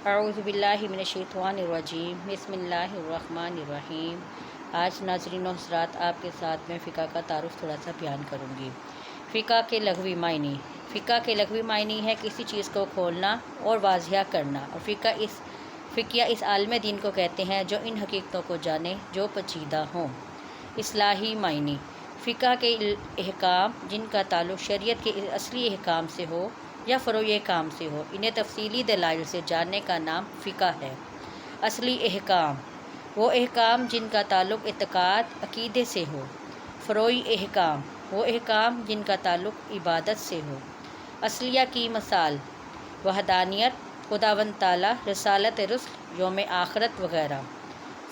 اعوذ باللہ من الشیطان الرجیم بسم اللہ الرحمن الرحیم۔ آج ناظرین و حضرات آپ کے ساتھ میں فقہ کا تعارف تھوڑا سا بیان کروں گی۔ فقہ کے لغوی معنی۔ فقہ کے لغوی معنی ہے کسی چیز کو کھولنا اور واضح کرنا، اور فقیہ اس عالم دین کو کہتے ہیں جو ان حقیقتوں کو جانے جو پیچیدہ ہوں۔ اصطلاحی معنی۔ فقہ کے احکام جن کا تعلق شریعت کے اصلی احکام سے ہو یا فروعی احکام سے ہو، انہیں تفصیلی دلائل سے جاننے کا نام فقہ ہے۔ اصلی احکام وہ احکام جن کا تعلق اعتقاد عقیدے سے ہو۔ فروعی احکام وہ احکام جن کا تعلق عبادت سے ہو۔ اصلیہ کی مثال وحدانیت، خداوند تعالیٰ، رسالت رسل، یوم آخرت وغیرہ۔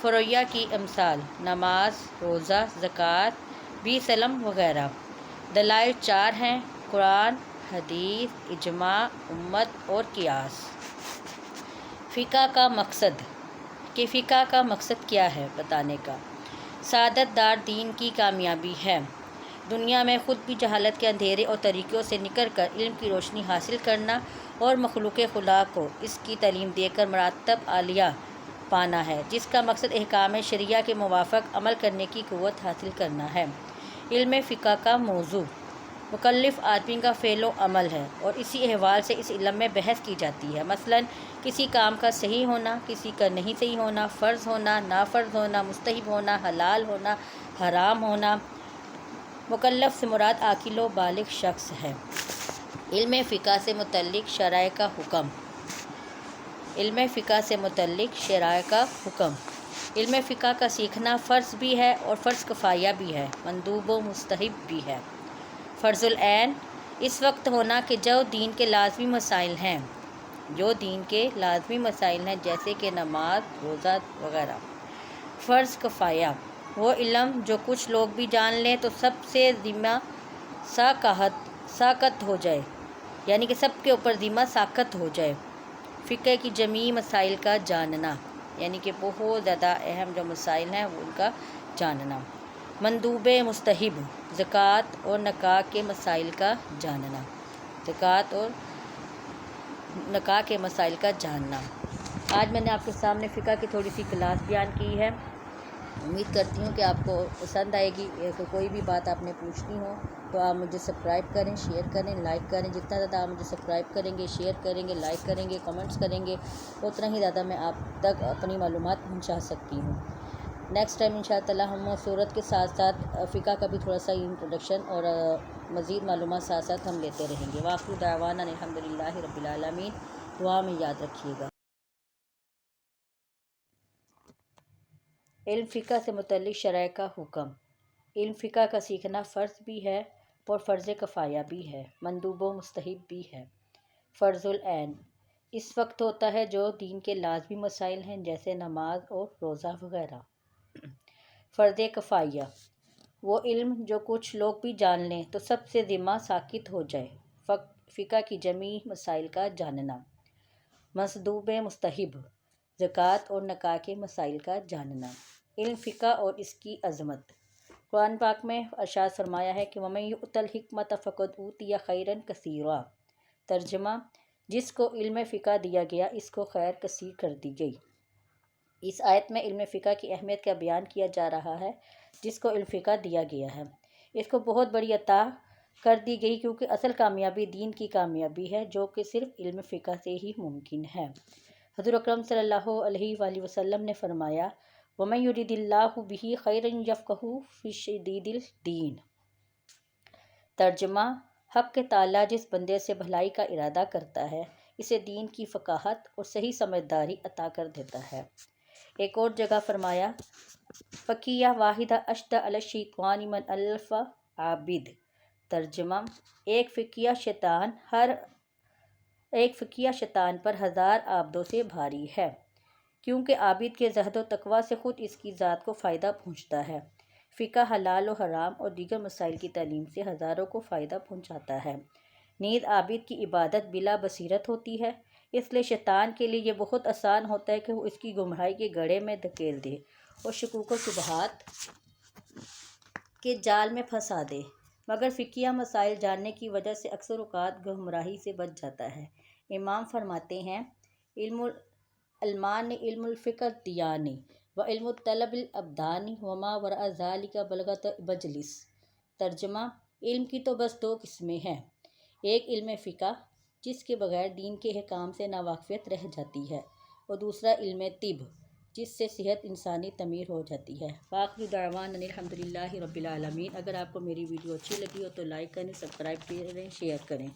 فروعیہ کی امثال نماز، روزہ، زکوٰۃ، بیس علم وغیرہ۔ دلائل چار ہیں: قرآن، حدیث، اجماع امت اور قیاس۔ فقہ کا مقصد کہ فقہ کا مقصد کیا ہے بتانے کا۔ سعادت دار دین کی کامیابی ہے۔ دنیا میں خود بھی جہالت کے اندھیرے اور طریقوں سے نکل کر علم کی روشنی حاصل کرنا اور مخلوق خدا کو اس کی تعلیم دے کر مراتب عالیہ پانا ہے، جس کا مقصد احکام شرعیہ کے موافق عمل کرنے کی قوت حاصل کرنا ہے۔ علم فقہ کا موضوع مکلف آدمی کا فعل و عمل ہے، اور اسی احوال سے اس علم میں بحث کی جاتی ہے۔ مثلاً کسی کام کا صحیح ہونا، کسی کا نہیں صحیح ہونا، فرض ہونا، نافرض ہونا، مستحب ہونا، حلال ہونا، حرام ہونا۔ مکلف سے مراد عاقل و بالغ شخص ہے۔ علم فقہ سے متعلق شرائع کا حکم۔ علم فقہ سے متعلق شرائع کا حکم۔ علم فقہ کا سیکھنا فرض بھی ہے اور فرض کفایہ بھی ہے، مندوب و مستحب بھی ہے۔ فرض العین اس وقت ہونا کہ جو دین کے لازمی مسائل ہیں، جیسے کہ نماز، روزہ وغیرہ۔ فرض کفایہ وہ علم جو کچھ لوگ بھی جان لیں تو سب سے ذمہ ساقط ہو جائے، یعنی کہ سب کے اوپر ذمہ ساقط ہو جائے۔ فقہ کی جمیع مسائل کا جاننا، یعنی کہ بہت زیادہ اہم جو مسائل ہیں ان کا جاننا۔ مندوب مستحب زکوٰۃ اور نکاح کے مسائل کا جاننا۔ زکوٰۃ اور نکاح کے مسائل کا جاننا۔ آج میں نے آپ کے سامنے فقہ کی تھوڑی سی کلاس بیان کی ہے۔ امید کرتی ہوں کہ آپ کو پسند آئے گی۔ کوئی بھی بات آپ نے پوچھنی ہو تو آپ مجھے سبسکرائب کریں، شیئر کریں، لائک کریں۔ جتنا زیادہ آپ مجھے سبسکرائب کریں گے، شیئر کریں گے، لائک کریں گے، کمنٹس کریں گے، اتنا ہی زیادہ میں آپ تک اپنی معلومات پہنچا سکتی ہوں۔ نیکسٹ ٹائم انشاء اللہ ہم صورت کے ساتھ ساتھ فقہ کا بھی تھوڑا سا انٹروڈکشن اور مزید معلومات ساتھ ساتھ ہم لیتے رہیں گے۔ وآخر دعوانا الحمدللہ رب العالمین۔ دعا میں یاد رکھیے گا۔ علم فقہ سے متعلق شرائع کا حکم۔ علم فقہ کا سیکھنا فرض بھی ہے اور فرض کفایہ بھی ہے، مندوب و مستحب بھی ہے۔ فرض العین اس وقت ہوتا ہے جو دین کے لازمی مسائل ہیں، جیسے نماز اور روزہ وغیرہ۔ فرض کفایہ وہ علم جو کچھ لوگ بھی جان لیں تو سب سے ذمہ ساقط ہو جائے، فقہ کی جمیع مسائل کا جاننا۔ مندوب مستحب زکوٰۃ اور نکاح کے مسائل کا جاننا۔ علم فقہ اور اس کی عظمت۔ قرآن پاک میں ارشاد فرمایا ہے کہ وَمَن یُؤْتَ الْحِکْمَةَ فَقَدْ أُوتِیَ خَیْرًا کَثِیرًا۔ ترجمہ: جس کو علم فقہ دیا گیا اس کو خیر کثیر کر دی گئی۔ اس آیت میں علم فقہ کی اہمیت کا بیان کیا جا رہا ہے۔ جس کو علم فقہ دیا گیا ہے اس کو بہت بڑی عطا کر دی گئی، کیونکہ اصل کامیابی دین کی کامیابی ہے جو کہ صرف علم فقہ سے ہی ممکن ہے۔ حضور اکرم صلی اللہ علیہ وآلہ وسلم نے فرمایا وَمَن يُرِدِ اللَّهُ بِهِ خَيْرًا يَفْقَهْهُ فِي دِینِ الدین۔ ترجمہ: حق تعالیٰ جس بندے سے بھلائی کا ارادہ کرتا ہے اسے دین کی فقاہت اور صحیح سمجھداری عطا کر دیتا ہے۔ ایک اور جگہ فرمایا فقیہ واحدہ اشد علی الشیطان من الف عابد۔ ترجمہ: ایک فقیہ شیطان پر ہزار عابدوں سے بھاری ہے، کیونکہ عابد کے زہد و تقویٰ سے خود اس کی ذات کو فائدہ پہنچتا ہے۔ فقہ حلال و حرام اور دیگر مسائل کی تعلیم سے ہزاروں کو فائدہ پہنچاتا ہے۔ نیز عابد کی عبادت بلا بصیرت ہوتی ہے، اس لیے شیطان کے لیے یہ بہت آسان ہوتا ہے کہ وہ اس کی گمراہی کے گڑھے میں دھکیل دے اور شکوک و شبہات کے جال میں پھنسا دے، مگر فقہیہ مسائل جاننے کی وجہ سے اکثر اوقات گمراہی سے بچ جاتا ہے۔ امام فرماتے ہیں علمان علم الفکر دیانی و علم الطلب الابدانی وما وراء ذالک بلغت بجلس۔ ترجمہ: علم کی تو بس دو قسمیں ہیں، ایک علم فقہ جس کے بغیر دین کے احکام سے ناواقفیت رہ جاتی ہے، اور دوسرا علم طب جس سے صحت انسانی تعمیر ہو جاتی ہے۔ وآخر دعوانا الحمدللہ رب العالمین۔ اگر آپ کو میری ویڈیو اچھی لگی ہو تو لائک کریں، سبسکرائب کریں، شیئر کریں۔